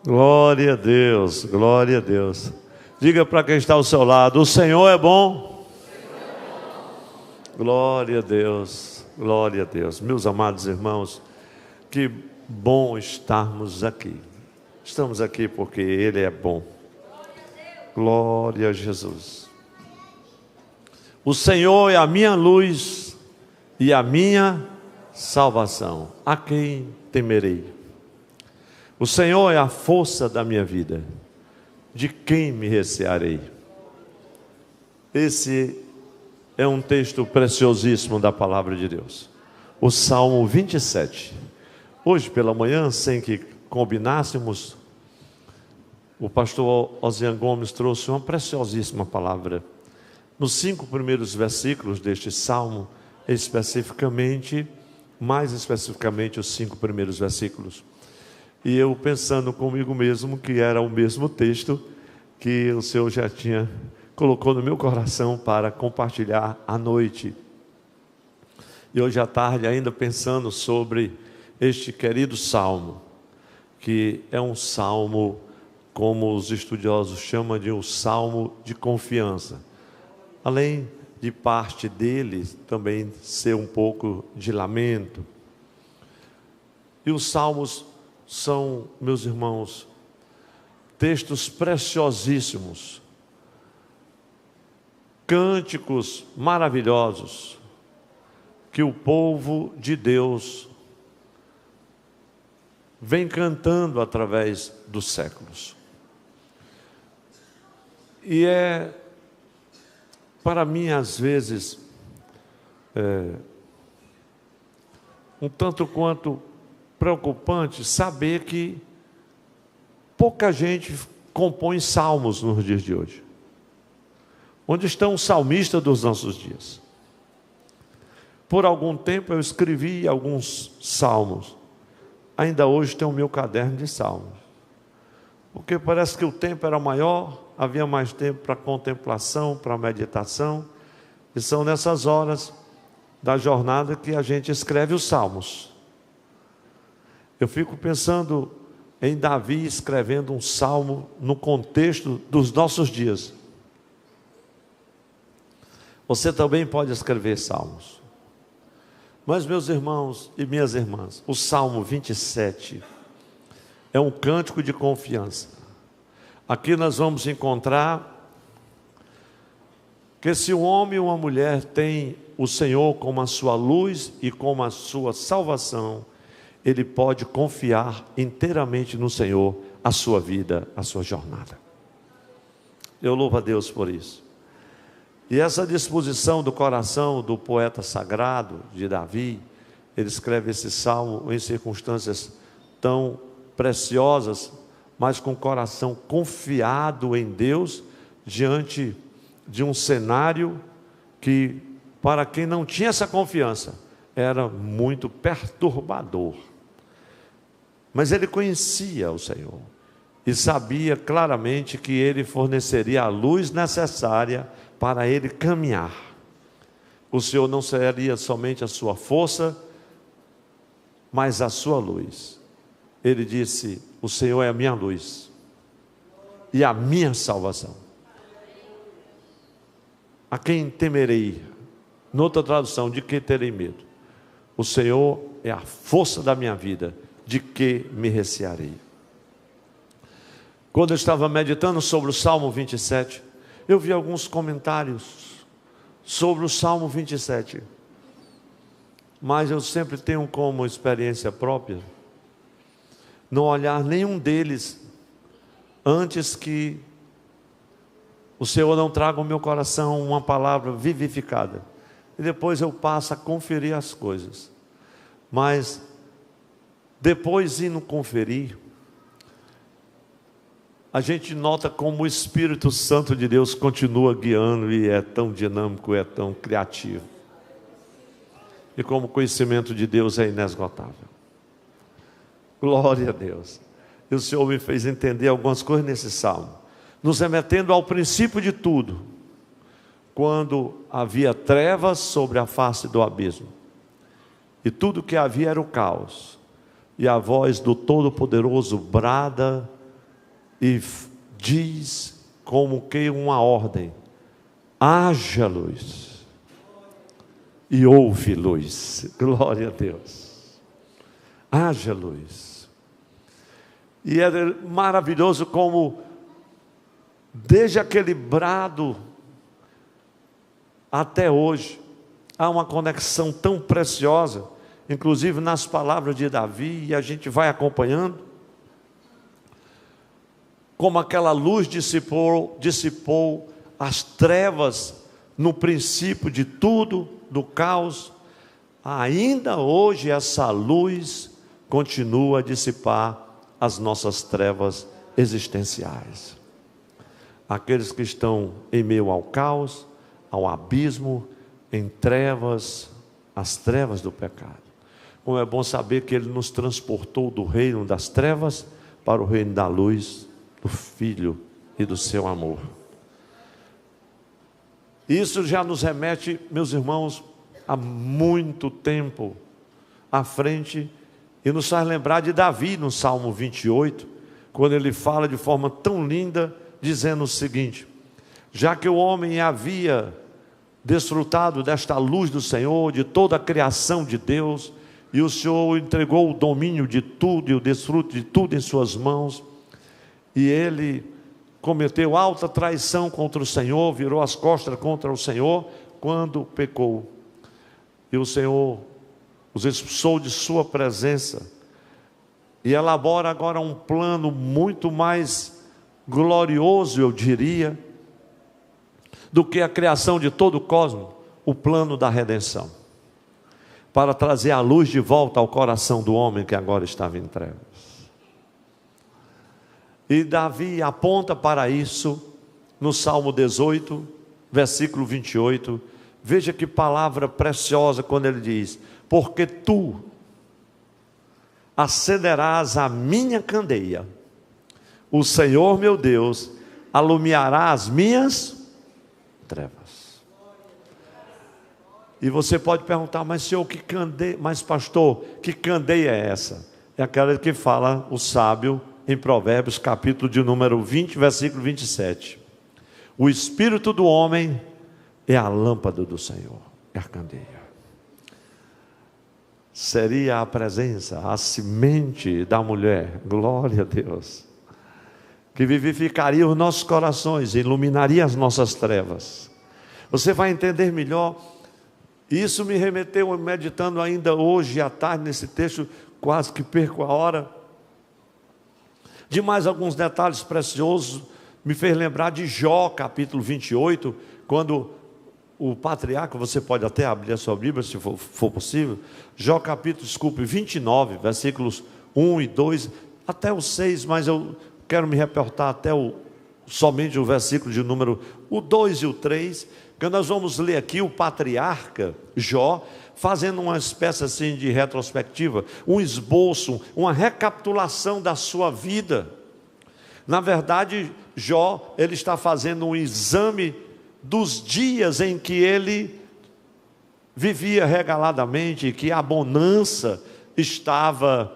Glória a Deus, glória a Deus. Diga para quem está ao seu lado: o Senhor é bom. Glória a Deus, glória a Deus. Meus amados irmãos, que bom estarmos aqui. Estamos aqui porque Ele é bom. Glória a Jesus. O Senhor é a minha luz e a minha salvação. A quem temerei? O Senhor é a força da minha vida. De quem me recearei? Esse é um texto preciosíssimo da palavra de Deus. O Salmo 27. Hoje pela manhã, sem que combinássemos, o pastor Osian Gomes trouxe uma preciosíssima palavra. Nos 5 primeiros versículos deste Salmo, mais especificamente os 5 primeiros versículos. E eu pensando comigo mesmo que era o mesmo texto que o Senhor já colocou no meu coração para compartilhar à noite. E hoje à tarde ainda pensando sobre este querido Salmo, que é um Salmo, como os estudiosos chamam de um Salmo de confiança. Além de parte dele também ser um pouco de lamento. E os Salmos são, meus irmãos, textos preciosíssimos, cânticos maravilhosos, que o povo de Deus vem cantando através dos séculos. E para mim, às vezes, um tanto quanto preocupante saber que pouca gente compõe salmos nos dias de hoje. Onde estão os salmistas dos nossos dias? Por algum tempo eu escrevi alguns salmos. Ainda hoje tenho o meu caderno de salmos. Porque parece que o tempo era maior, havia mais tempo para contemplação, para meditação. E são nessas horas da jornada que a gente escreve os salmos. Eu fico pensando em Davi escrevendo um salmo no contexto dos nossos dias. Você também pode escrever salmos. Mas, meus irmãos e minhas irmãs, o Salmo 27 é um cântico de confiança. Aqui nós vamos encontrar que se um homem ou uma mulher tem o Senhor como a sua luz e como a sua salvação, ele pode confiar inteiramente no Senhor, a sua vida, a sua jornada. Eu louvo a Deus por isso. E essa disposição do coração do poeta sagrado de Davi, ele escreve esse salmo em circunstâncias tão preciosas, mas com o coração confiado em Deus, diante de um cenário que, para quem não tinha essa confiança, era muito perturbador. Mas ele conhecia o Senhor e sabia claramente que ele forneceria a luz necessária para ele caminhar. O Senhor não seria somente a sua força, mas a sua luz. Ele disse: o Senhor é a minha luz e a minha salvação. A quem temerei? Noutra tradução, de que terei medo? O Senhor é a força da minha vida, de que me recearei? Quando eu estava meditando sobre o Salmo 27, eu vi alguns comentários sobre o Salmo 27, mas eu sempre tenho como experiência própria não olhar nenhum deles antes que o Senhor não traga ao meu coração uma palavra vivificada, e depois eu passo a conferir as coisas. Mas depois, indo conferir, a gente nota como o Espírito Santo de Deus continua guiando, e é tão dinâmico, é tão criativo, e como o conhecimento de Deus é inesgotável. Glória a Deus. E o Senhor me fez entender algumas coisas nesse salmo, nos remetendo ao princípio de tudo, quando havia trevas sobre a face do abismo, e tudo que havia era o caos, e a voz do Todo-Poderoso brada e diz como que uma ordem: haja luz, e houve luz. Glória a Deus. Haja luz. E é maravilhoso como, desde aquele brado até hoje, há uma conexão tão preciosa, inclusive nas palavras de Davi, e a gente vai acompanhando, como aquela luz dissipou as trevas no princípio de tudo, do caos. Ainda hoje essa luz continua a dissipar as nossas trevas existenciais. Aqueles que estão em meio ao caos, ao abismo, em trevas, as trevas do pecado. Como é bom saber que Ele nos transportou do reino das trevas para o reino da luz, do Filho e do seu amor. Isso já nos remete, meus irmãos, há muito tempo à frente, e nos faz lembrar de Davi no Salmo 28, quando ele fala de forma tão linda, dizendo o seguinte: já que o homem havia desfrutado desta luz do Senhor, de toda a criação de Deus, e o Senhor entregou o domínio de tudo e o desfrute de tudo em suas mãos, e ele cometeu alta traição contra o Senhor, virou as costas contra o Senhor quando pecou, e o Senhor os expulsou de sua presença, e elabora agora um plano muito mais glorioso, eu diria, do que a criação de todo o cosmos, o plano da redenção, para trazer a luz de volta ao coração do homem que agora estava em trevas. E Davi aponta para isso no Salmo 18, versículo 28. Veja que palavra preciosa quando ele diz: porque tu acenderás a minha candeia, o Senhor meu Deus alumiará as minhas trevas. E você pode perguntar: mas Senhor, que candeia, mas pastor, que candeia é essa? É aquela que fala o sábio em Provérbios, capítulo de número 20, versículo 27. O espírito do homem é a lâmpada do Senhor, é a candeia. Seria a presença, a semente da mulher, glória a Deus, que vivificaria os nossos corações, iluminaria as nossas trevas. Você vai entender melhor. Isso me remeteu, meditando ainda hoje à tarde nesse texto, quase que perco a hora, de mais alguns detalhes preciosos. Me fez lembrar de Jó, capítulo 28, quando o patriarca, você pode até abrir a sua Bíblia, se for possível, Jó capítulo, 29, versículos 1 e 2, até o 6, mas eu quero me reportar até somente o versículo de número o 2 e o 3, que nós vamos ler aqui o patriarca Jó, fazendo uma espécie assim de retrospectiva, um esboço, uma recapitulação da sua vida. Na verdade, Jó, ele está fazendo um exame dos dias em que ele vivia regaladamente, que a bonança estava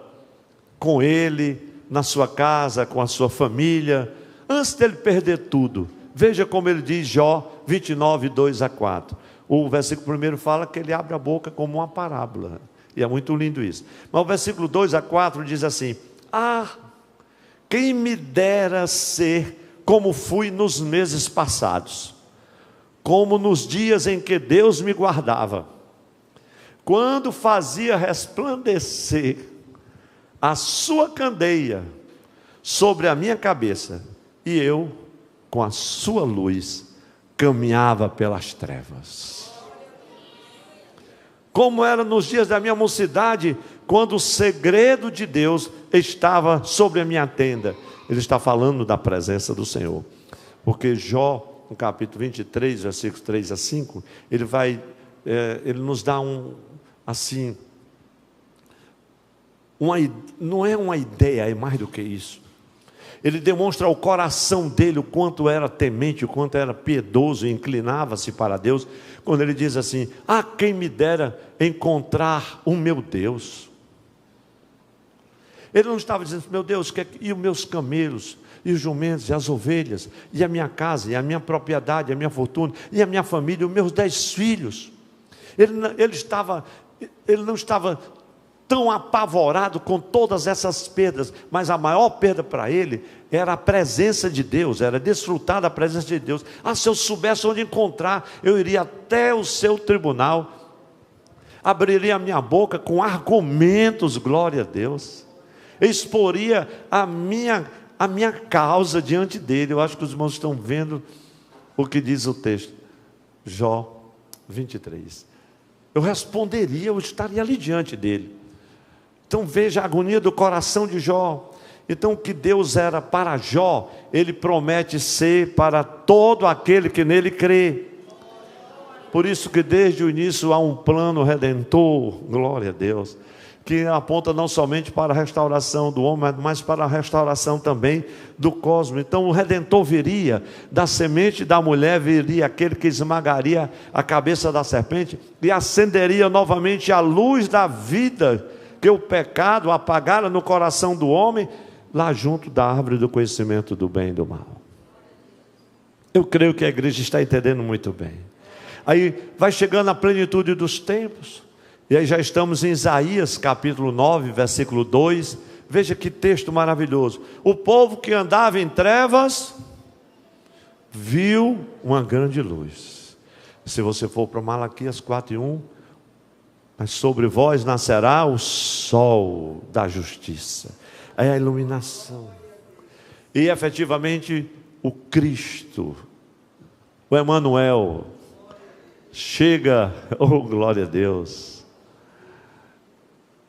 com ele, na sua casa, com a sua família, antes dele perder tudo. Veja como ele diz, Jó 29, 2 a 4. O versículo 1 fala que ele abre a boca como uma parábola, e é muito lindo isso. Mas o versículo 2 a 4 diz assim: ah, quem me dera ser como fui nos meses passados, como nos dias em que Deus me guardava, quando fazia resplandecer a sua candeia sobre a minha cabeça, e eu, com a sua luz, caminhava pelas trevas. Como era nos dias da minha mocidade, quando o segredo de Deus estava sobre a minha tenda. Ele está falando da presença do Senhor, porque Jó, no capítulo 23, versículos 3 a 5, ele nos dá não é uma ideia, é mais do que isso. Ele demonstra o coração dele, o quanto era temente, o quanto era piedoso e inclinava-se para Deus, quando ele diz assim: ah, quem me dera encontrar o meu Deus. Ele não estava dizendo, meu Deus, e os meus camelos, e os jumentos, e as ovelhas, e a minha casa, e a minha propriedade, e a minha fortuna, e a minha família, e os meus 10 filhos. Ele não estava tão apavorado com todas essas perdas, mas a maior perda para ele era a presença de Deus, era desfrutar da presença de Deus. Se eu soubesse onde encontrar, eu iria até o seu tribunal, abriria a minha boca com argumentos, glória a Deus, exporia a minha causa diante dele. Eu acho que os irmãos estão vendo o que diz o texto, Jó 23. Eu responderia, eu estaria ali diante dele. Então veja a agonia do coração de Jó. Então o que Deus era para Jó, Ele promete ser para todo aquele que nele crê. Por isso que desde o início há um plano redentor, glória a Deus, que aponta não somente para a restauração do homem, mas para a restauração também do cosmos. Então o Redentor viria, da semente da mulher viria aquele que esmagaria a cabeça da serpente e acenderia novamente a luz da vida que o pecado apagara no coração do homem, lá junto da árvore do conhecimento do bem e do mal. Eu creio que a igreja está entendendo muito bem. Aí vai chegando a plenitude dos tempos, e aí já estamos em Isaías capítulo 9, versículo 2, veja que texto maravilhoso. O povo que andava em trevas, viu uma grande luz. Se você for para Malaquias 4:1, mas sobre vós nascerá o sol da justiça, é a iluminação, e efetivamente o Cristo, o Emanuel, chega, oh glória a Deus.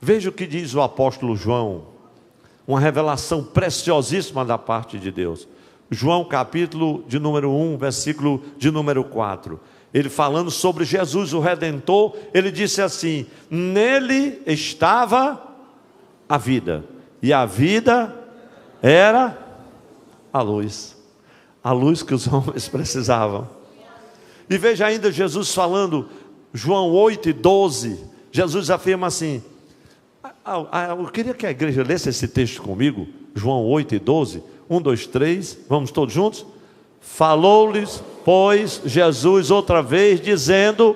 Veja o que diz o apóstolo João, uma revelação preciosíssima da parte de Deus. João capítulo de número 1, versículo de número 4. Ele falando sobre Jesus, o Redentor, ele disse assim: nele estava a vida, e a vida era a luz que os homens precisavam. E veja ainda Jesus falando, João 8:12, Jesus afirma assim, eu queria que a igreja lesse esse texto comigo, João 8:12, 1, 2, 3, vamos todos juntos? Falou-lhes, pois, Jesus outra vez, dizendo: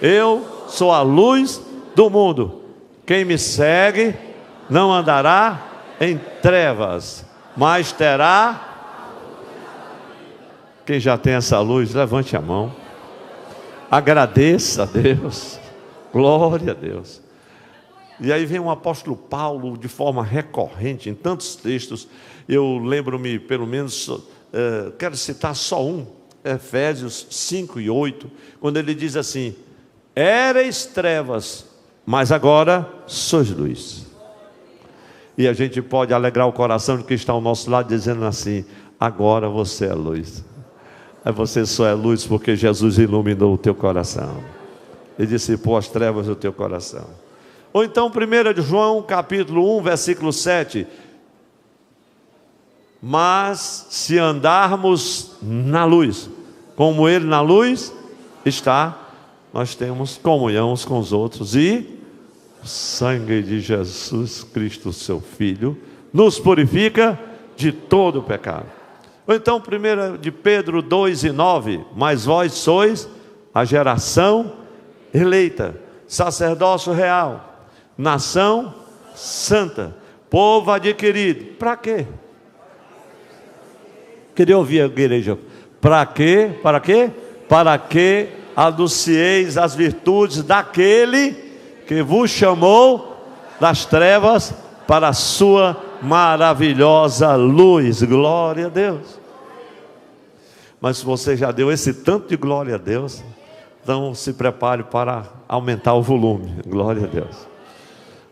eu sou a luz do mundo, quem me segue não andará em trevas, mas terá. Quem já tem essa luz, levante a mão, agradeça a Deus, glória a Deus. E aí vem o apóstolo Paulo de forma recorrente em tantos textos. Eu lembro-me pelo menos, quero citar só um, Efésios 5:8, quando ele diz assim: éreis trevas, mas agora sois luz. E a gente pode alegrar o coração de quem está ao nosso lado dizendo assim: agora você é luz. Você só é luz porque Jesus iluminou o teu coração, ele dissipou as trevas do teu coração. Ou então 1 de João capítulo 1, versículo 7, mas se andarmos na luz, como Ele na luz está, nós temos comunhão uns com os outros, e o sangue de Jesus Cristo, seu Filho, nos purifica de todo o pecado. Ou então 1 de Pedro 2:9, mas vós sois a geração eleita, sacerdócio real, nação santa, povo adquirido. Para quê? Queria ouvir a igreja. Para quê? Para quê? Para que anuncieis as virtudes daquele que vos chamou das trevas para a sua maravilhosa luz. Glória a Deus. Mas se você já deu esse tanto de glória a Deus, então se prepare para aumentar o volume. Glória a Deus.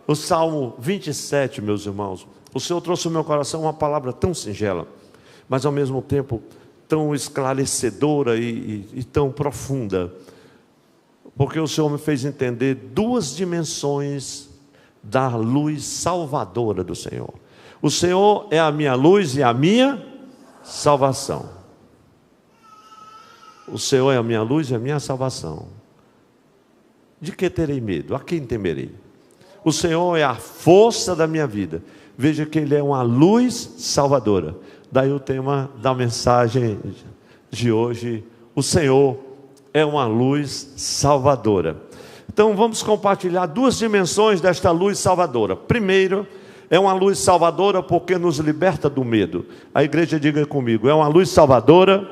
O Salmo 27, meus irmãos, o Senhor trouxe ao meu coração uma palavra tão singela, mas ao mesmo tempo tão esclarecedora e tão profunda, porque o Senhor me fez entender duas dimensões da luz salvadora do Senhor. O Senhor é a minha luz e a minha salvação. O Senhor é a minha luz e a minha salvação. De que terei medo? A quem temerei? O Senhor é a força da minha vida. Veja que Ele é uma luz salvadora. Daí o tema da mensagem de hoje: o Senhor é uma luz salvadora. Então vamos compartilhar duas dimensões desta luz salvadora. Primeiro, é uma luz salvadora porque nos liberta do medo. A igreja diga comigo: é uma luz salvadora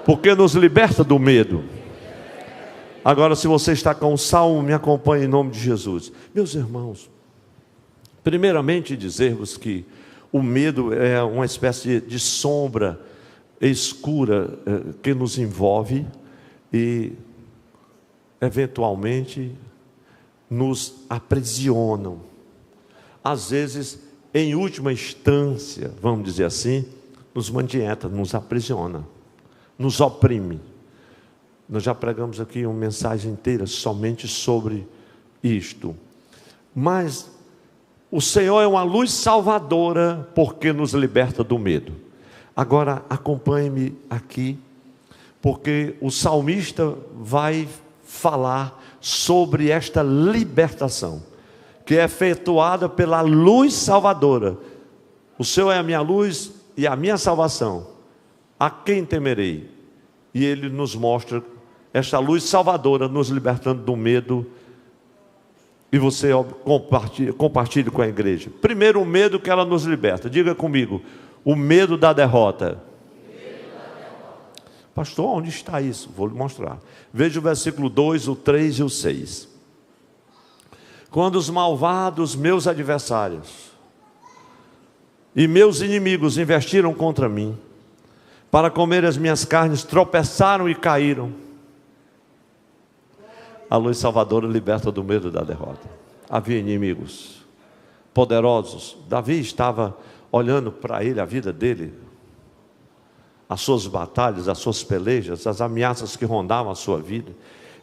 porque nos liberta do medo. Agora, se você está com o salmo, me acompanhe em nome de Jesus. Meus irmãos, primeiramente dizer-vos que o medo é uma espécie de sombra escura que nos envolve e eventualmente nos aprisionam. Às vezes, em última instância, vamos dizer assim, nos manieta, nos aprisiona, nos oprime. Nós já pregamos aqui uma mensagem inteira somente sobre isto. Mas o Senhor é uma luz salvadora porque nos liberta do medo. Agora acompanhe-me aqui, porque o salmista vai falar sobre esta libertação, que é efetuada pela luz salvadora. O Senhor é a minha luz e a minha salvação. A quem temerei? E Ele nos mostra esta luz salvadora nos libertando do medo. E você compartilhe com a igreja. Primeiro, o medo que ela nos liberta. Diga comigo: o medo da derrota. Pastor, onde está isso? Vou lhe mostrar. Veja o versículo 2, o 3 e o 6. Quando os malvados, meus adversários e meus inimigos investiram contra mim, para comer as minhas carnes, tropeçaram e caíram. A luz salvadora liberta do medo da derrota. Havia inimigos poderosos. Davi estava olhando para ele, a vida dele, as suas batalhas, as suas pelejas, as ameaças que rondavam a sua vida.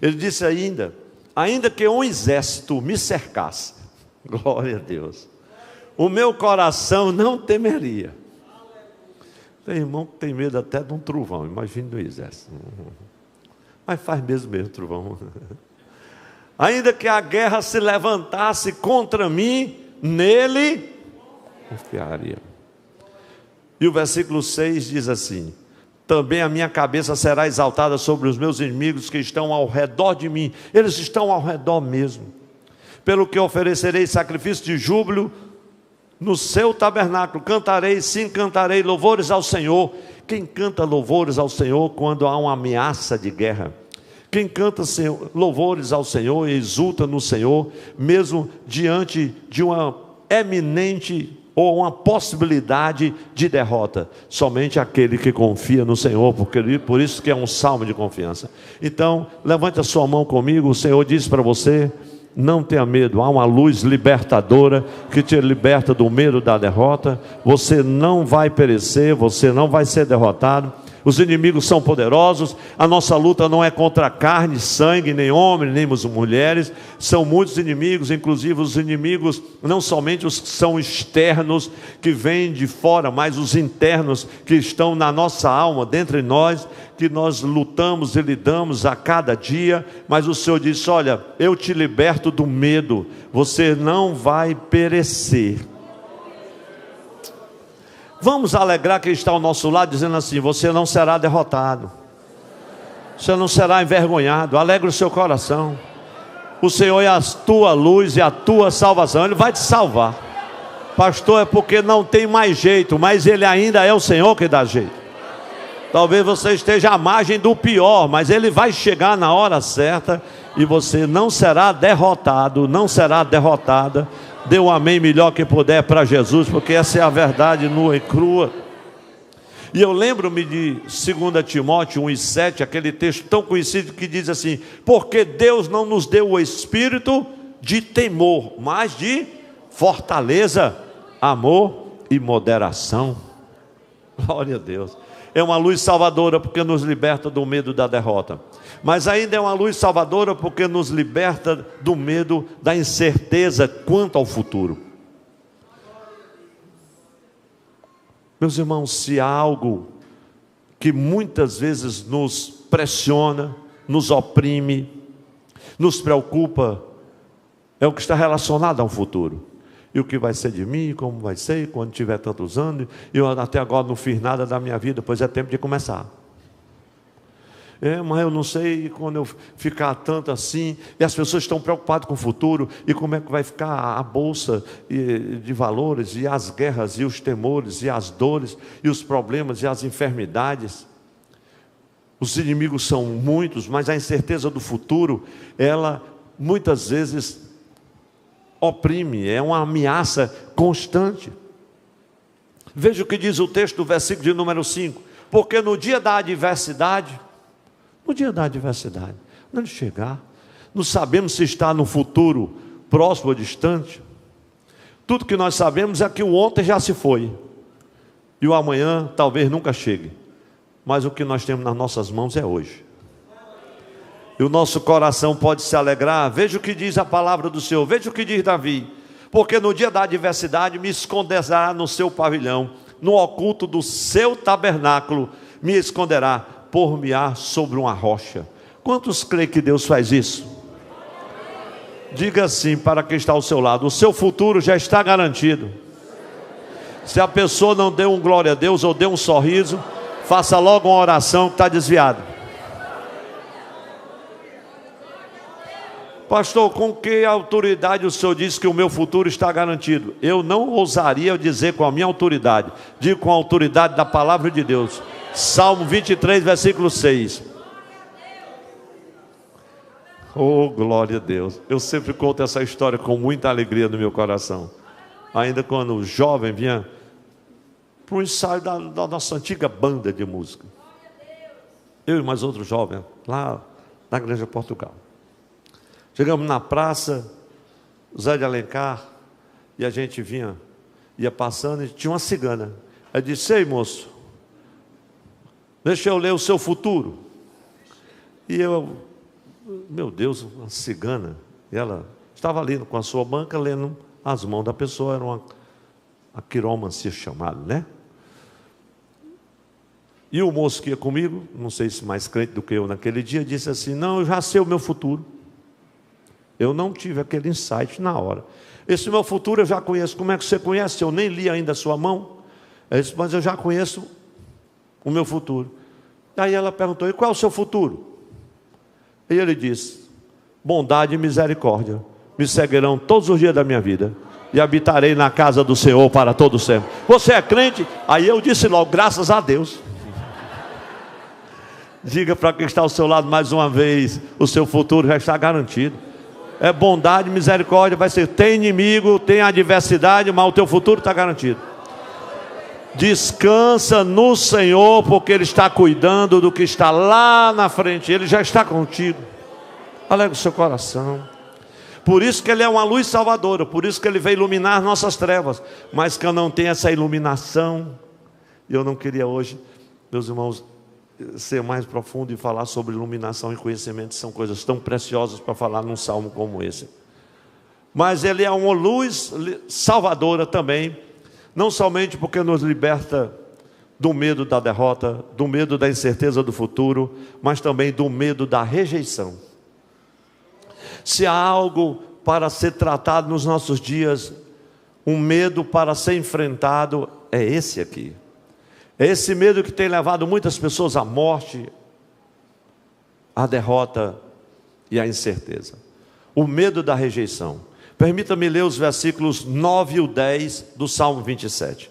Ele disse ainda que um exército me cercasse, glória a Deus, o meu coração não temeria. Tem irmão que tem medo até de um trovão, imagine do exército. Mas faz mesmo trovão. Ainda que a guerra se levantasse contra mim, nele confiaria. E o versículo 6 diz assim: também a minha cabeça será exaltada sobre os meus inimigos que estão ao redor de mim. Eles estão ao redor mesmo. Pelo que oferecerei sacrifício de júbilo no seu tabernáculo. Cantarei, sim, cantarei louvores ao Senhor. Quem canta louvores ao Senhor quando há uma ameaça de guerra? Quem canta louvores ao Senhor e exulta no Senhor, mesmo diante de uma eminente ou uma possibilidade de derrota? Somente aquele que confia no Senhor, porque por isso que é um salmo de confiança. Então, levante a sua mão comigo. O Senhor diz para você: não tenha medo, há uma luz libertadora que te liberta do medo da derrota. Você não vai perecer, você não vai ser derrotado. Os inimigos são poderosos. A nossa luta não é contra carne, sangue, nem homens, nem mulheres. São muitos inimigos, inclusive os inimigos, não somente os que são externos, que vêm de fora, mas os internos, que estão na nossa alma, dentro de nós, que nós lutamos e lidamos a cada dia. Mas o Senhor disse: olha, eu te liberto do medo, você não vai perecer. Vamos alegrar quem está ao nosso lado, dizendo assim: você não será derrotado, você não será envergonhado. Alegre o seu coração. O Senhor é a tua luz e a tua salvação. Ele vai te salvar. Pastor, é porque não tem mais jeito, mas Ele ainda é o Senhor que dá jeito. Talvez você esteja à margem do pior, mas Ele vai chegar na hora certa e você não será derrotado, não será derrotada. Dê um amém melhor que puder para Jesus, porque essa é a verdade nua e crua. E eu lembro-me de 2 Timóteo 1,7, aquele texto tão conhecido que diz assim: porque Deus não nos deu o espírito de temor, mas de fortaleza, amor e moderação. Glória a Deus. É uma luz salvadora porque nos liberta do medo da derrota. Mas ainda é uma luz salvadora porque nos liberta do medo da incerteza quanto ao futuro. Meus irmãos, se há algo que muitas vezes nos pressiona, nos oprime, nos preocupa, É o que está relacionado ao futuro. E o que vai ser de mim, como vai ser, quando tiver tantos anos. Eu até agora não fiz nada da minha vida, pois é tempo de começar. Mas eu não sei quando eu ficar tanto assim. E as pessoas estão preocupadas com o futuro. E como é que vai ficar a bolsa de valores, e as guerras, e os temores, e as dores, e os problemas, e as enfermidades. Os inimigos são muitos, mas a incerteza do futuro, ela muitas vezes oprime, é uma ameaça constante. Veja o que diz o texto do versículo de número 5. Porque no dia da adversidade, quando ele chegar, não sabemos se está no futuro próximo ou distante. Tudo que nós sabemos é que o ontem já se foi, e o amanhã talvez nunca chegue. Mas o que nós temos nas nossas mãos é hoje. E o nosso coração pode se alegrar. Veja o que diz a palavra do Senhor. Veja o que diz Davi. Porque no dia da adversidade me esconderá no seu pavilhão, no oculto do seu tabernáculo me esconderá, por-me-á sobre uma rocha. Quantos creem que Deus faz isso? Diga assim para quem está ao seu lado: o seu futuro já está garantido. Se a pessoa não deu um glória a Deus ou deu um sorriso, faça logo uma oração que está desviado. Pastor, com que autoridade o senhor diz que o meu futuro está garantido? Eu não ousaria dizer com a minha autoridade. Digo com a autoridade da palavra de Deus. Salmo 23, versículo 6. Oh, glória a Deus. Eu sempre conto essa história com muita alegria no meu coração. Ainda quando jovem vinha para o ensaio da nossa antiga banda de música. Eu e mais outro jovem, lá na Igreja Portugal. Chegamos na praça, Zé de Alencar, e a gente ia passando, e tinha uma cigana. Ela disse: ei, moço, deixa eu ler o seu futuro. E eu, meu Deus, uma cigana. E ela estava ali com a sua banca, lendo as mãos da pessoa, era a quiromancia chamada, né? E o moço que ia comigo, não sei se mais crente do que eu naquele dia, disse assim: não, eu já sei o meu futuro. Eu não tive aquele insight na hora. Esse meu futuro eu já conheço. Como é que você conhece? Eu nem li ainda a sua mão. Eu disse: mas eu já conheço o meu futuro. Aí ela perguntou: e qual é o seu futuro? E ele disse: bondade e misericórdia me seguirão todos os dias da minha vida, e habitarei na casa do Senhor para todo sempre. Você é crente? Aí eu disse logo: graças a Deus. Diga para quem está ao seu lado mais uma vez: o seu futuro já está garantido. É bondade, misericórdia, vai ser. Tem inimigo, tem adversidade, mas o teu futuro está garantido. Descansa no Senhor, porque Ele está cuidando do que está lá na frente. Ele já está contigo. Alegre o seu coração. Por isso que Ele é uma luz salvadora, por isso que Ele veio iluminar nossas trevas. Mas que eu não tenho essa iluminação, e eu não queria hoje, meus irmãos, ser mais profundo e falar sobre iluminação e conhecimento. São coisas tão preciosas para falar num salmo como esse. Mas ele é uma luz salvadora também, não somente porque nos liberta do medo da derrota, do medo da incerteza do futuro, mas também do medo da rejeição. Se há algo para ser tratado nos nossos dias, um medo para ser enfrentado, é esse aqui. É esse medo que tem levado muitas pessoas à morte, à derrota e à incerteza. O medo da rejeição. Permita-me ler os versículos 9 e 10 do Salmo 27.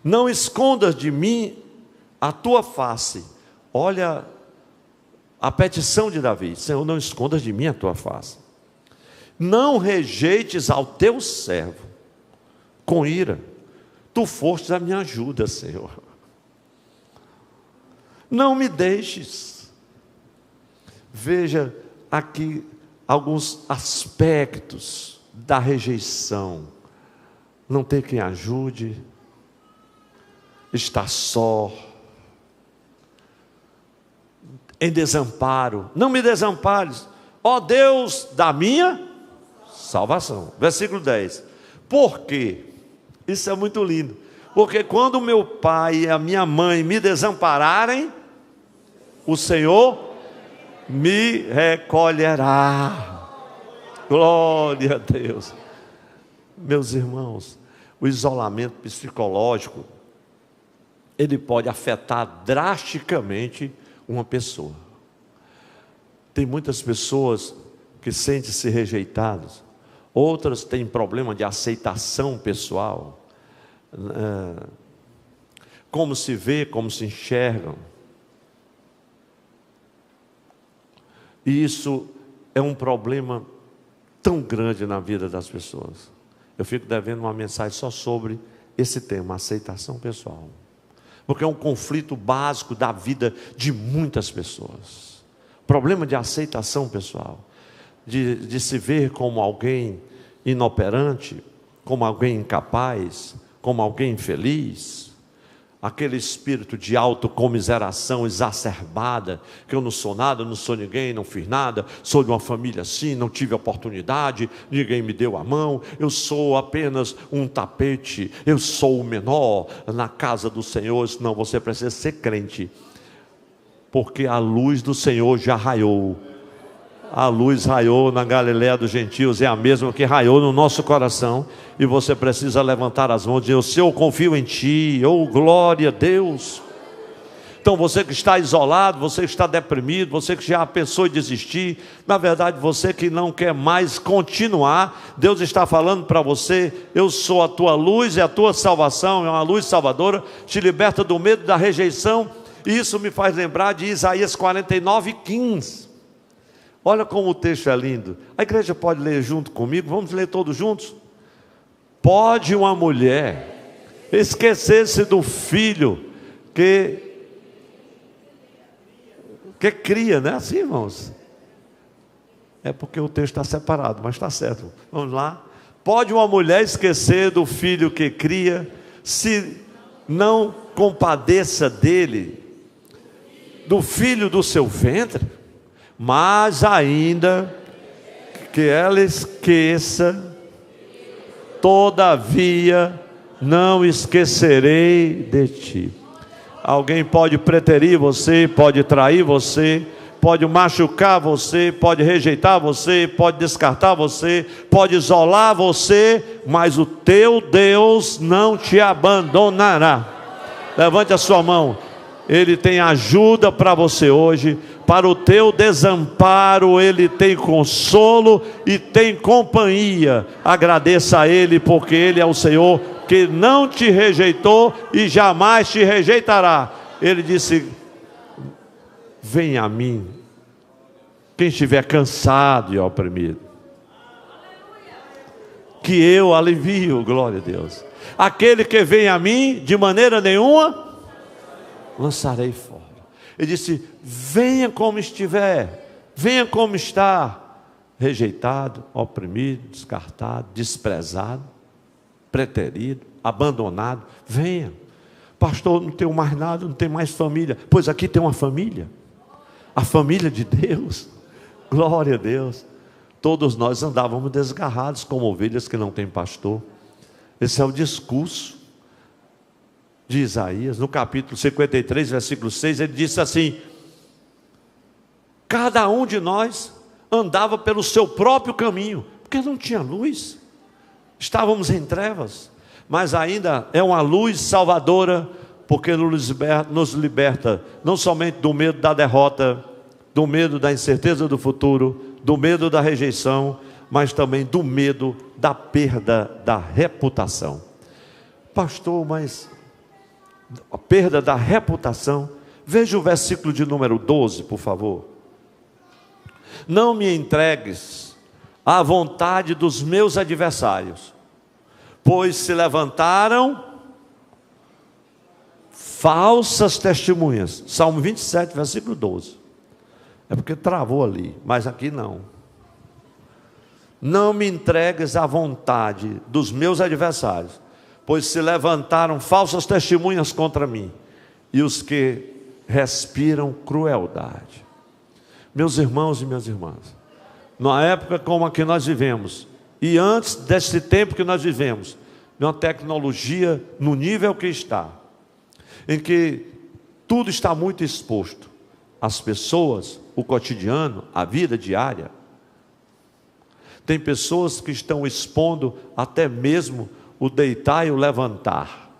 Não escondas de mim a tua face. Olha a petição de Davi: Senhor, não escondas de mim a tua face. Não rejeites ao teu servo com ira. Tu fostes a minha ajuda, Senhor. Não me deixes. Veja aqui alguns aspectos da rejeição. Não ter quem ajude, estar só, em desamparo. Não me desampares, ó Deus da minha salvação. Versículo 10. Por quê? Isso é muito lindo. Porque quando meu pai e a minha mãe me desampararem, o Senhor me recolherá. Glória a Deus. Meus irmãos, o isolamento psicológico, ele pode afetar drasticamente uma pessoa. Tem muitas pessoas que sentem-se rejeitadas, outras têm problema de aceitação pessoal, como se vê, como se enxergam. E isso é um problema tão grande na vida das pessoas. Eu fico devendo uma mensagem só sobre esse tema, aceitação pessoal. Porque é um conflito básico da vida de muitas pessoas. Problema de aceitação pessoal. De se ver como alguém inoperante, como alguém incapaz, como alguém infeliz. Aquele espírito de autocomiseração exacerbada, que eu não sou nada, não sou ninguém, não fiz nada, sou de uma família assim, não tive oportunidade, ninguém me deu a mão, eu sou apenas um tapete, eu sou o menor na casa do Senhor. Não, você precisa ser crente, porque a luz do Senhor já raiou. A luz raiou na Galileia dos gentios, é a mesma que raiou no nosso coração, e você precisa levantar as mãos e dizer: Senhor, eu confio em Ti, oh glória a Deus. Então você que está isolado, você que está deprimido, você que já pensou em desistir, na verdade você que não quer mais continuar, Deus está falando para você: eu sou a tua luz e a tua salvação, é uma luz salvadora, te liberta do medo da rejeição. E isso me faz lembrar de Isaías 49:15. Olha como o texto é lindo. A igreja pode ler junto comigo? Vamos ler todos juntos? Pode uma mulher esquecer-se do filho que cria, não é assim, irmãos? É porque o texto está separado, mas está certo. Vamos lá. Pode uma mulher esquecer do filho que cria, se não compadeça dele, do filho do seu ventre? Mas ainda que ela esqueça, todavia não esquecerei de ti. Alguém pode preterir você, pode trair você, pode machucar você, pode rejeitar você, pode descartar você, pode isolar você, mas o teu Deus não te abandonará. Levante a sua mão. Ele tem ajuda para você hoje. Para o teu desamparo Ele tem consolo e tem companhia. Agradeça a Ele, porque Ele é o Senhor que não te rejeitou e jamais te rejeitará. Ele disse: venha a mim quem estiver cansado e oprimido, que eu alivio. Glória a Deus. Aquele que vem a mim, de maneira nenhuma lançarei fora. Ele disse: venha como estiver, venha como está, rejeitado, oprimido, descartado, desprezado, preterido, abandonado. Venha. Pastor, não tenho mais nada, não tenho mais família. Pois aqui tem uma família, a família de Deus. Glória a Deus. Todos nós andávamos desgarrados como ovelhas que não têm pastor. Esse é o discurso de Isaías, no capítulo 53, versículo 6, ele disse assim: cada um de nós andava pelo seu próprio caminho, porque não tinha luz, estávamos em trevas, mas ainda é uma luz salvadora, porque nos liberta não somente do medo da derrota, do medo da incerteza do futuro, do medo da rejeição, mas também do medo da perda da reputação. Pastor, mas a perda da reputação. Veja o versículo de número 12, por favor. Não me entregues à vontade dos meus adversários, pois se levantaram falsas testemunhas. Salmo 27, versículo 12. É porque travou ali, mas aqui não. Não me entregues à vontade dos meus adversários, pois se levantaram falsas testemunhas contra mim, e os que respiram crueldade. Meus irmãos e minhas irmãs, numa época como a que nós vivemos, e antes desse tempo que nós vivemos, de uma tecnologia no nível que está, em que tudo está muito exposto, as pessoas, o cotidiano, a vida diária, Tem pessoas que estão expondo até mesmo o deitar e o levantar.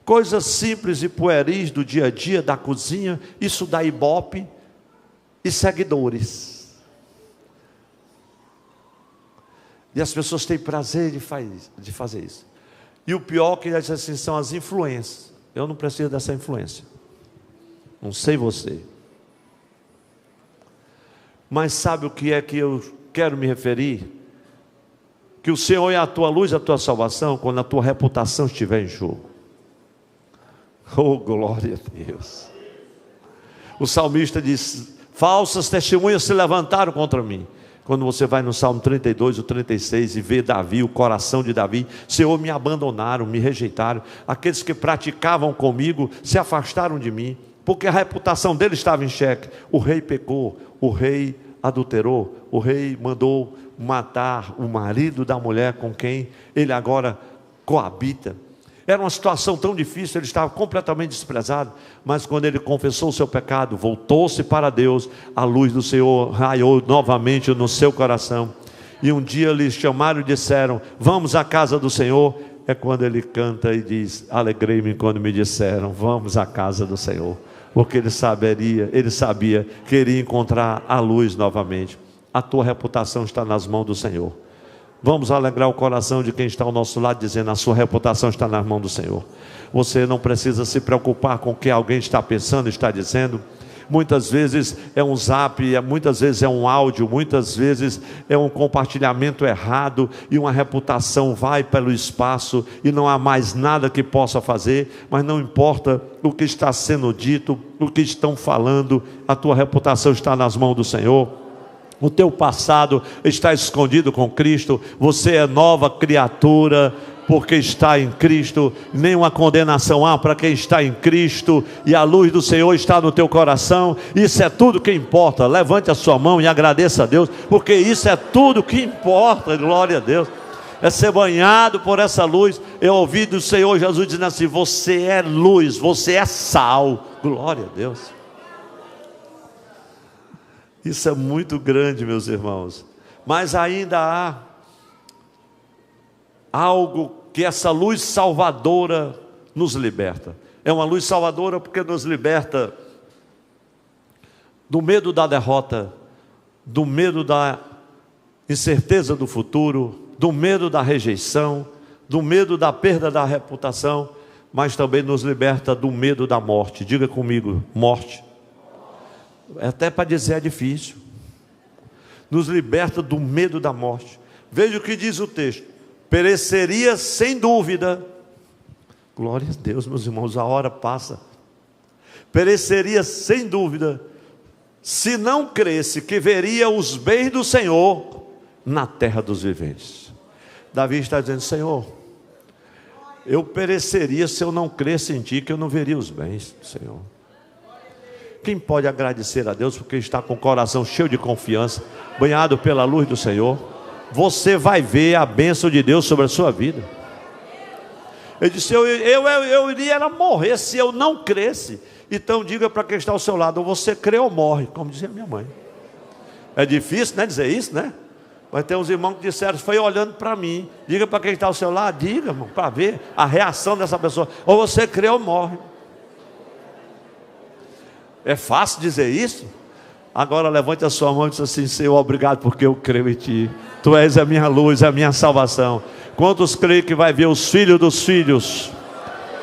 Coisas simples e pueris do dia a dia, da cozinha, isso dá ibope e seguidores. E as pessoas têm prazer de fazer isso. E o pior que assim, são as influências. Eu não preciso dessa influência. Não sei você. Mas sabe o que é que eu quero me referir? Que o Senhor é a tua luz, a tua salvação, quando a tua reputação estiver em jogo. Oh, glória a Deus. O salmista diz: falsas testemunhas se levantaram contra mim. Quando você vai no Salmo 32 ou 36 e vê Davi, o coração de Davi: Senhor, me abandonaram, me rejeitaram. Aqueles que praticavam comigo se afastaram de mim, porque a reputação dele estava em xeque. O rei pecou, o rei adulterou, o rei mandou matar o marido da mulher com quem ele agora coabita. Era uma situação tão difícil, ele estava completamente desprezado, mas quando ele confessou o seu pecado, voltou-se para Deus, a luz do Senhor raiou novamente no seu coração. E um dia lhe chamaram e disseram: vamos à casa do Senhor. É quando ele canta e diz: alegrei-me quando me disseram, vamos à casa do Senhor. Porque ele sabia que iria encontrar a luz novamente. A tua reputação está nas mãos do Senhor. Vamos alegrar o coração de quem está ao nosso lado, dizendo: a sua reputação está nas mãos do Senhor. Você não precisa se preocupar com o que alguém está pensando, está dizendo. Muitas vezes é um zap, muitas vezes é um áudio, muitas vezes é um compartilhamento errado, e uma reputação vai pelo espaço, e não há mais nada que possa fazer. Mas não importa o que está sendo dito, o que estão falando, a tua reputação está nas mãos do Senhor. O teu passado está escondido com Cristo. Você é nova criatura porque está em Cristo. Nenhuma condenação há para quem está em Cristo, e a luz do Senhor está no teu coração. Isso é tudo que importa. Levante a sua mão e agradeça a Deus, porque isso é tudo que importa. Glória a Deus. É ser banhado por essa luz. Eu ouvi do Senhor Jesus dizendo assim: você é luz, você é sal. Glória a Deus. Isso é muito grande, meus irmãos. Mas ainda há algo que essa luz salvadora nos liberta. É uma luz salvadora porque nos liberta do medo da derrota, do medo da incerteza do futuro, do medo da rejeição, do medo da perda da reputação, mas também nos liberta do medo da morte. Diga comigo: morte. Até para dizer é difícil. Nos liberta do medo da morte. Veja o que diz o texto: pereceria sem dúvida. Glória a Deus, meus irmãos, a hora passa. Pereceria sem dúvida, se não cresse que veria os bens do Senhor na terra dos viventes. Davi está dizendo: Senhor, eu pereceria se eu não cresce em Ti, que eu não veria os bens do Senhor. Quem pode agradecer a Deus porque está com o coração cheio de confiança, banhado pela luz do Senhor? Você vai ver a bênção de Deus sobre a sua vida. Ele disse: eu iria morrer se eu não cresce. Então diga para quem está ao seu lado: ou você crê ou morre, como dizia minha mãe. É difícil, né, dizer isso, né? Mas tem uns irmãos que disseram: foi olhando para mim. Diga para quem está ao seu lado, diga, irmão, para ver a reação dessa pessoa. Ou você crê ou morre. É fácil dizer isso? Agora levante a sua mão e diz assim: Senhor, obrigado porque eu creio em Ti. Tu és a minha luz, a minha salvação. Quantos creem que vai ver os filhos dos filhos?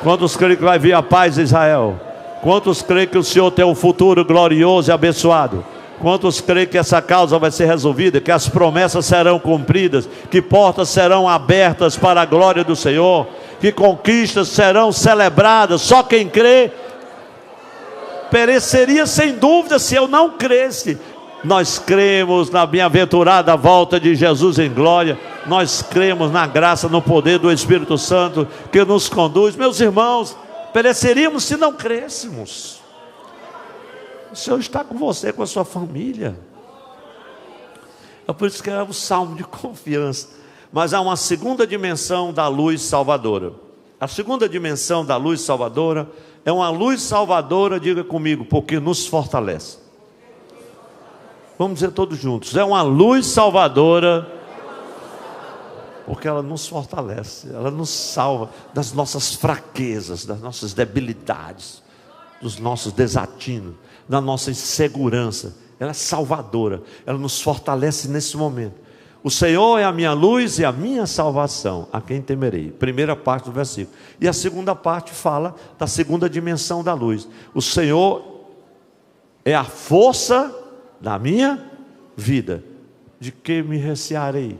Quantos creem que vai ver a paz de Israel? Quantos creem que o Senhor tem um futuro glorioso e abençoado? Quantos creem que essa causa vai ser resolvida, que as promessas serão cumpridas, que portas serão abertas para a glória do Senhor, que conquistas serão celebradas? Só quem crê. Pereceria sem dúvida se eu não cresce. Nós cremos na bem-aventurada volta de Jesus em glória. Nós cremos na graça, no poder do Espírito Santo que nos conduz. Meus irmãos, pereceríamos se não crescemos. O Senhor está com você, com a sua família. É por isso que é um salmo de confiança. Mas há uma segunda dimensão da luz salvadora. A segunda dimensão da luz salvadora é uma luz salvadora, diga comigo, porque nos fortalece. Vamos dizer todos juntos: é uma luz salvadora Porque ela nos fortalece, ela nos salva das nossas fraquezas, das nossas debilidades, dos nossos desatinos, da nossa insegurança. Ela é salvadora, ela nos fortalece nesse momento. O Senhor é a minha luz e a minha salvação, a quem temerei? Primeira parte do versículo. E a segunda parte fala da segunda dimensão da luz. O Senhor é a força da minha vida. De que me recearei?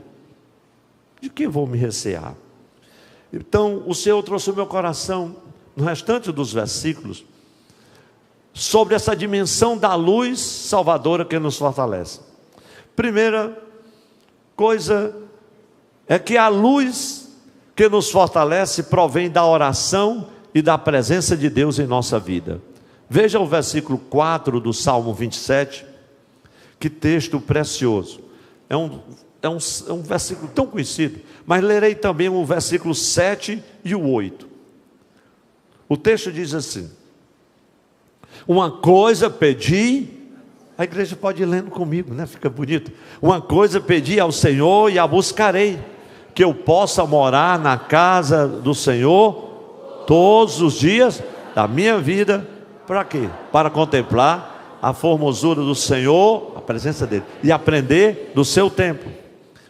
De que vou me recear? Então o Senhor trouxe o meu coração, no restante dos versículos, sobre essa dimensão da luz salvadora que nos fortalece. Primeira coisa é que a luz que nos fortalece provém da oração e da presença de Deus em nossa vida. Veja o versículo 4 do Salmo 27, que texto precioso. É um versículo tão conhecido, mas lerei também o versículo 7 e o 8. O texto diz assim: uma coisa pedi, a igreja pode ir lendo comigo, né? Fica bonito. Uma coisa pedi ao Senhor e a buscarei, que eu possa morar na casa do Senhor todos os dias da minha vida. Para quê? Para contemplar a formosura do Senhor, a presença dele, e aprender do seu templo.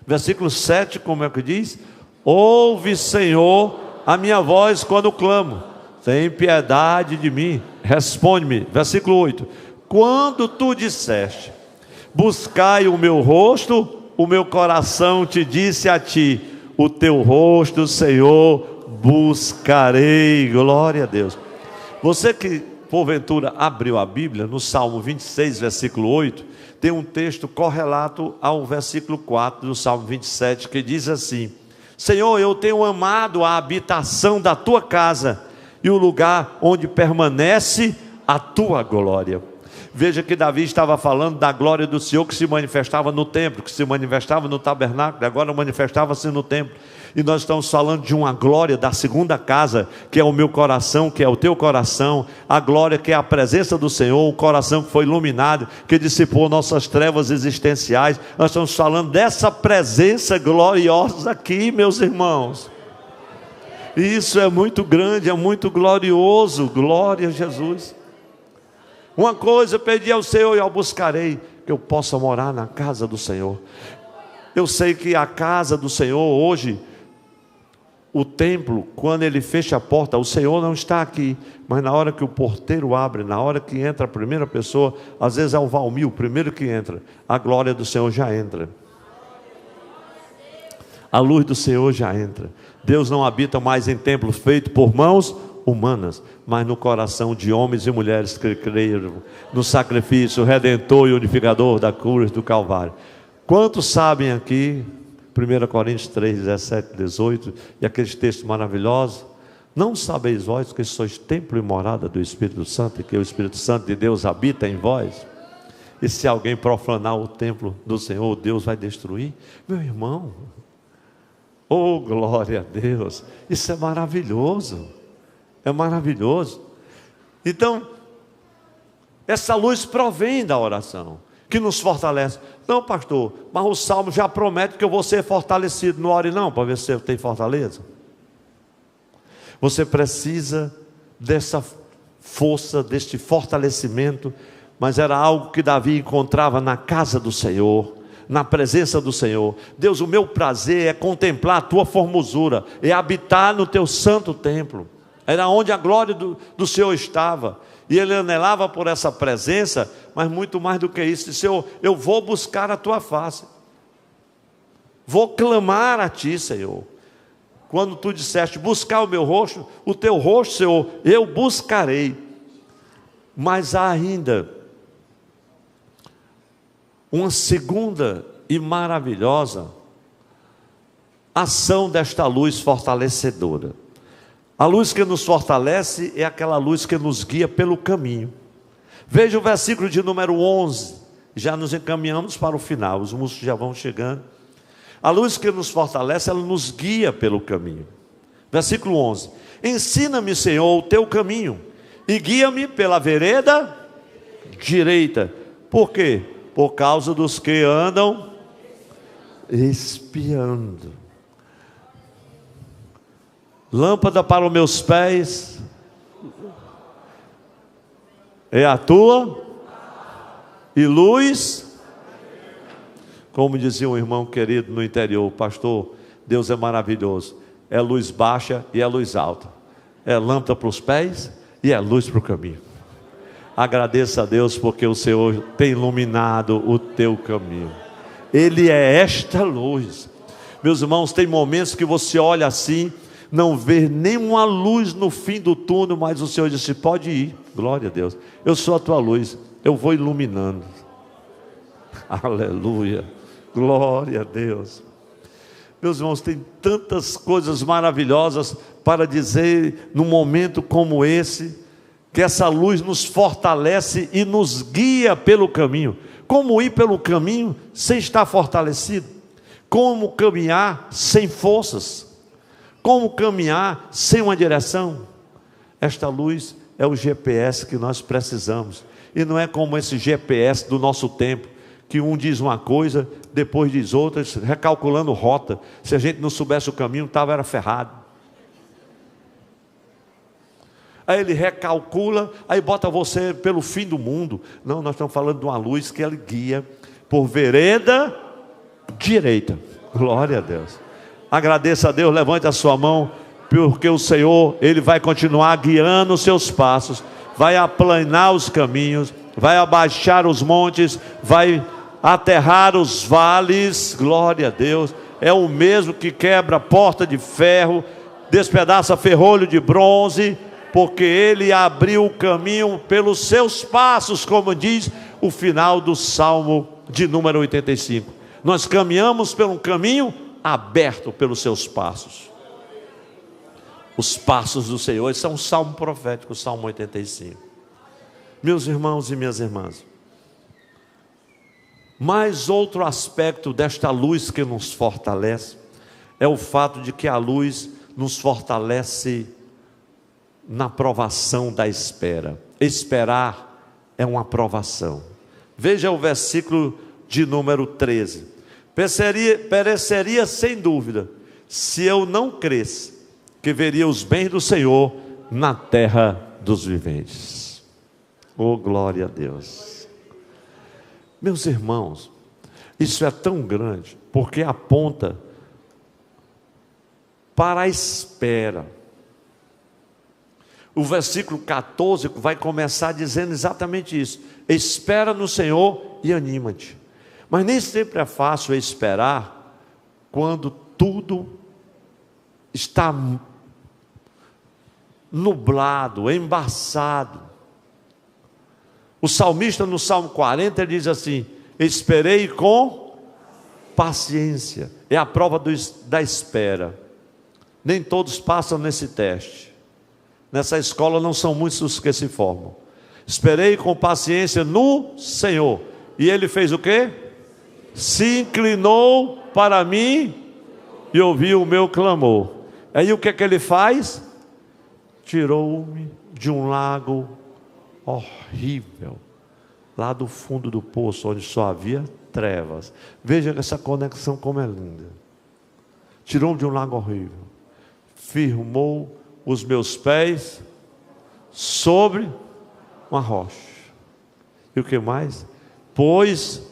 Versículo 7, como é que diz? Ouve, Senhor, a minha voz quando clamo, tem piedade de mim, responde-me. Versículo 8, quando tu disseste, buscai o meu rosto, o meu coração te disse a ti, o teu rosto, Senhor, buscarei. Glória a Deus. Você que porventura abriu a Bíblia, no Salmo 26, versículo 8, tem um texto correlato ao versículo 4 do Salmo 27, que diz assim: Senhor, eu tenho amado a habitação da tua casa e o lugar onde permanece a tua glória. Veja que Davi estava falando da glória do Senhor que se manifestava no templo, que se manifestava no tabernáculo, agora manifestava-se no templo. E nós estamos falando de uma glória da segunda casa, que é o meu coração, que é o teu coração, a glória que é a presença do Senhor, o coração que foi iluminado, que dissipou nossas trevas existenciais. Nós estamos falando dessa presença gloriosa aqui, meus irmãos. Isso é muito grande, é muito glorioso. Glória a Jesus. Uma coisa eu pedi ao Senhor e eu buscarei, que eu possa morar na casa do Senhor. Eu sei que a casa do Senhor hoje, o templo, quando ele fecha a porta, o Senhor não está aqui, mas na hora que o porteiro abre, na hora que entra a primeira pessoa, às vezes é o Valmir, o primeiro que entra, a glória do Senhor já entra, a luz do Senhor já entra. Deus não habita mais em templos feitos por mãos humanas, mas no coração de homens e mulheres que creram no sacrifício redentor e unificador da cruz do Calvário. Quantos sabem aqui 1 Coríntios 3, 17, 18 e aqueles textos maravilhosos? Não sabeis vós que sois templo e morada do Espírito Santo, e que o Espírito Santo de Deus habita em vós? E se alguém profanar o templo do Senhor, Deus vai destruir? Meu irmão, oh glória a Deus, isso é maravilhoso, é maravilhoso. Então, essa luz provém da oração, que nos fortalece. Não, pastor, mas o Salmo já promete que eu vou ser fortalecido. Não ore não, para ver se você tem fortaleza. Você precisa dessa força, deste fortalecimento. Mas era algo que Davi encontrava na casa do Senhor, na presença do Senhor. Deus, o meu prazer é contemplar a tua formosura, é habitar no teu santo templo. Era onde a glória do Senhor estava. E ele anelava por essa presença, mas muito mais do que isso, disse: Senhor, eu vou buscar a tua face, vou clamar a ti, Senhor. Quando tu disseste, buscar o meu rosto, o teu rosto, Senhor, eu buscarei. Mas há ainda uma segunda e maravilhosa ação desta luz fortalecedora. A luz que nos fortalece é aquela luz que nos guia pelo caminho. Veja o versículo de número 11, já nos encaminhamos para o final, os músicos já vão chegando. A luz que nos fortalece, ela nos guia pelo caminho. Versículo 11, ensina-me, Senhor, o teu caminho, e guia-me pela vereda direita. Por quê? Por causa dos que andam espiando. Lâmpada para os meus pés é a tua, e luz, como dizia um irmão querido no interior, pastor, Deus é maravilhoso, é luz baixa e é luz alta, é lâmpada para os pés e é luz para o caminho. Agradeça a Deus porque o Senhor tem iluminado o teu caminho, Ele é esta luz. Meus irmãos, tem momentos que você olha assim, não vê nenhuma luz no fim do túnel, mas o Senhor disse, pode ir, glória a Deus, eu sou a tua luz, eu vou iluminando. Aleluia, glória a Deus. Meus irmãos, tem tantas coisas maravilhosas para dizer num momento como esse, que essa luz nos fortalece e nos guia pelo caminho. Como ir pelo caminho sem estar fortalecido? Como caminhar sem forças? Como caminhar sem uma direção? Esta luz é o GPS que nós precisamos. E não é como esse GPS do nosso tempo, que um diz uma coisa, depois diz outra, recalculando rota. Se a gente não soubesse o caminho, era ferrado. Aí ele recalcula, aí bota você pelo fim do mundo. Não, nós estamos falando de uma luz que ele guia por vereda direita. Glória a Deus. Agradeça a Deus, levante a sua mão, porque o Senhor, Ele vai continuar guiando os seus passos, vai aplanar os caminhos, vai abaixar os montes, vai aterrar os vales. Glória a Deus. É o mesmo que quebra a porta de ferro, despedaça ferrolho de bronze, porque Ele abriu o caminho pelos seus passos, como diz o final do Salmo de número 85. Nós caminhamos por um caminho aberto pelos seus passos. Os passos do Senhor. Esse é um salmo profético, o Salmo 85. Meus irmãos e minhas irmãs, mais outro aspecto desta luz que nos fortalece é o fato de que a luz nos fortalece na provação da espera. Esperar é uma provação. Veja o versículo de número 13. Pereceria sem dúvida, se eu não cresce, que veria os bens do Senhor na terra dos viventes. Oh, glória a Deus. Meus irmãos, isso é tão grande, porque aponta para a espera. O versículo 14 vai começar dizendo exatamente isso: espera no Senhor e anima-te. Mas nem sempre é fácil esperar quando tudo está nublado, embaçado. O salmista no Salmo 40 ele diz assim: esperei com paciência. É a prova da espera. Nem todos passam nesse teste. Nessa escola não são muitos os que se formam. Esperei com paciência no Senhor. E Ele fez o quê? Se inclinou para mim e ouviu o meu clamor. Aí o que é que Ele faz? Tirou-me de um lago horrível, lá do fundo do poço, onde só havia trevas. Veja essa conexão como é linda. Tirou-me de um lago horrível, firmou os meus pés sobre uma rocha. E o que mais? Pôs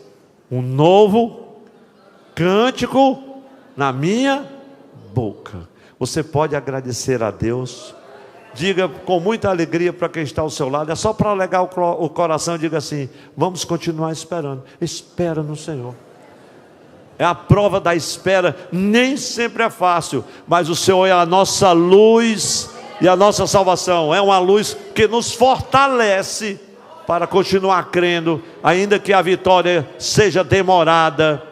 um novo cântico na minha boca. Você pode agradecer a Deus. Diga com muita alegria para quem está ao seu lado. É só para alegar o coração. Diga assim: vamos continuar esperando. Espera no Senhor. É a prova da espera. Nem sempre é fácil, mas o Senhor é a nossa luz e a nossa salvação. É uma luz que nos fortalece para continuar crendo, ainda que a vitória seja demorada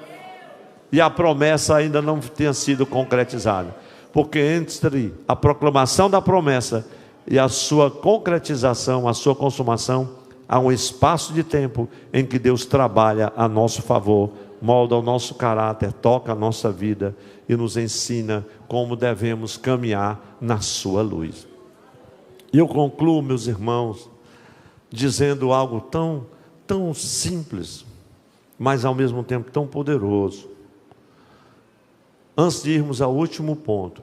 e a promessa ainda não tenha sido concretizada. Porque entre a proclamação da promessa e a sua concretização, a sua consumação, há um espaço de tempo em que Deus trabalha a nosso favor, molda o nosso caráter, toca a nossa vida e nos ensina como devemos caminhar na sua luz. E eu concluo, meus irmãos, dizendo algo tão simples, mas ao mesmo tempo tão poderoso. Antes de irmos ao último ponto,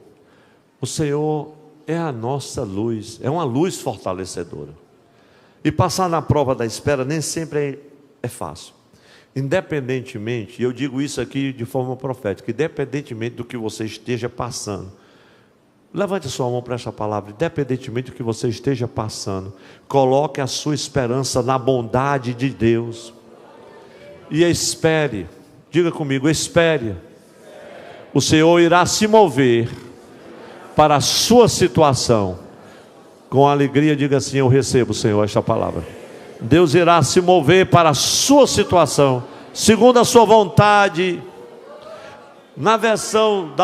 O Senhor é a nossa luz, é uma luz fortalecedora. E passar na prova da espera nem sempre é fácil. Independentemente, e eu digo isso aqui de forma profética, independentemente do que você esteja passando, levante a sua mão para essa palavra, independentemente do que você esteja passando, coloque a sua esperança na bondade de Deus, e espere, diga comigo, espere, o Senhor irá se mover para a sua situação, com alegria, diga assim: eu recebo, Senhor, esta palavra. Deus irá se mover para a sua situação, segundo a sua vontade. Na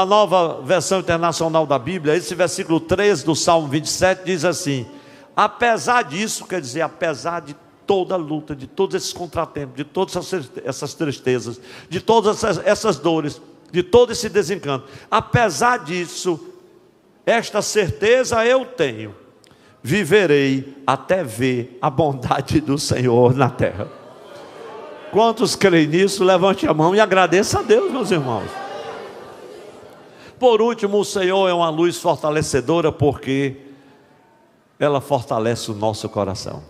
nova versão internacional da Bíblia, esse versículo 3 do Salmo 27 diz assim: apesar disso, quer dizer, apesar de toda a luta, de todos esses contratempos, de todas essas tristezas, de todas essas dores, de todo esse desencanto, apesar disso, esta certeza eu tenho: viverei até ver a bondade do Senhor na terra. Quantos creem nisso? Levante a mão e agradeça a Deus, meus irmãos. Por último, o Senhor é uma luz fortalecedora, porque ela fortalece o nosso coração.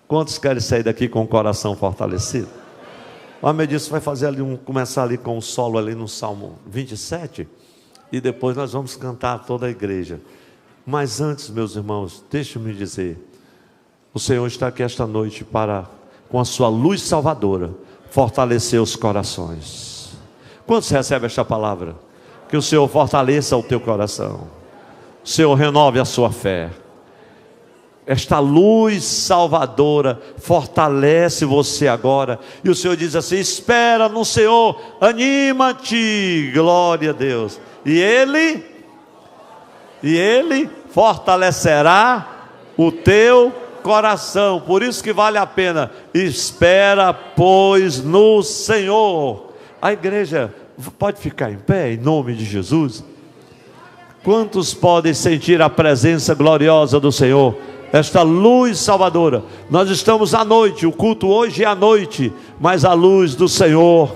Quantos querem sair daqui com o coração fortalecido? O Amedilson vai fazer ali começar ali com o solo ali no Salmo 27, e depois nós vamos cantar toda a igreja. Mas antes, meus irmãos, deixe-me dizer, o Senhor está aqui esta noite para, com a sua luz salvadora, fortalecer os corações. Quantos recebem esta palavra? Que o Senhor fortaleça o teu coração, o Senhor renove a sua fé. Esta luz salvadora fortalece você agora, e o Senhor diz assim: espera no Senhor, anima-te, glória a Deus, e Ele fortalecerá o teu coração. Por isso que vale a pena, espera pois no Senhor. A igreja pode ficar em pé em nome de Jesus? Quantos podem sentir a presença gloriosa do Senhor? Esta luz salvadora. Nós estamos à noite, o culto hoje é à noite, mas a luz do Senhor,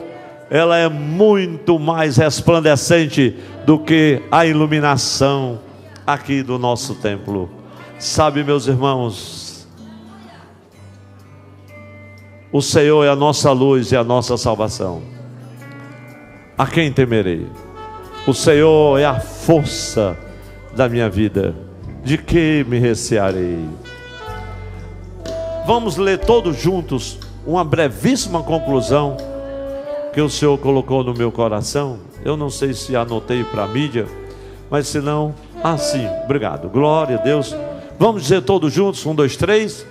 ela é muito mais resplandecente do que a iluminação aqui do nosso templo. Sabe, meus irmãos, o Senhor é a nossa luz e a nossa salvação. A quem temerei? O Senhor é a força da minha vida. De que me recearei? Vamos ler todos juntos uma brevíssima conclusão que o Senhor colocou no meu coração. Eu não sei se anotei para a mídia, mas se não, sim, obrigado, glória a Deus. Vamos dizer todos juntos, 1, 2, 3.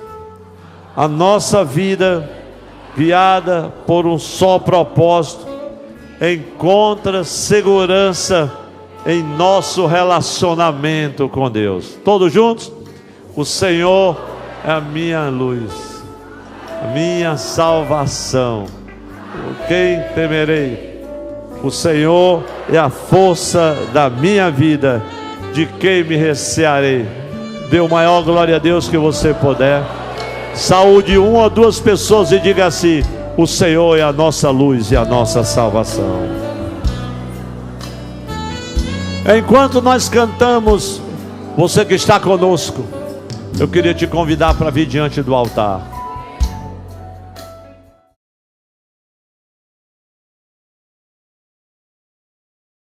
A nossa vida, guiada por um só propósito, encontra segurança em nosso relacionamento com Deus. Todos juntos? O Senhor é a minha luz, a minha salvação. Por quem temerei? O Senhor é a força da minha vida. De quem me recearei? Dê o maior glória a Deus que você puder. Saúde 1 ou 2 pessoas e diga assim: o Senhor é a nossa luz e a nossa salvação. Enquanto nós cantamos, você que está conosco, eu queria te convidar para vir diante do altar.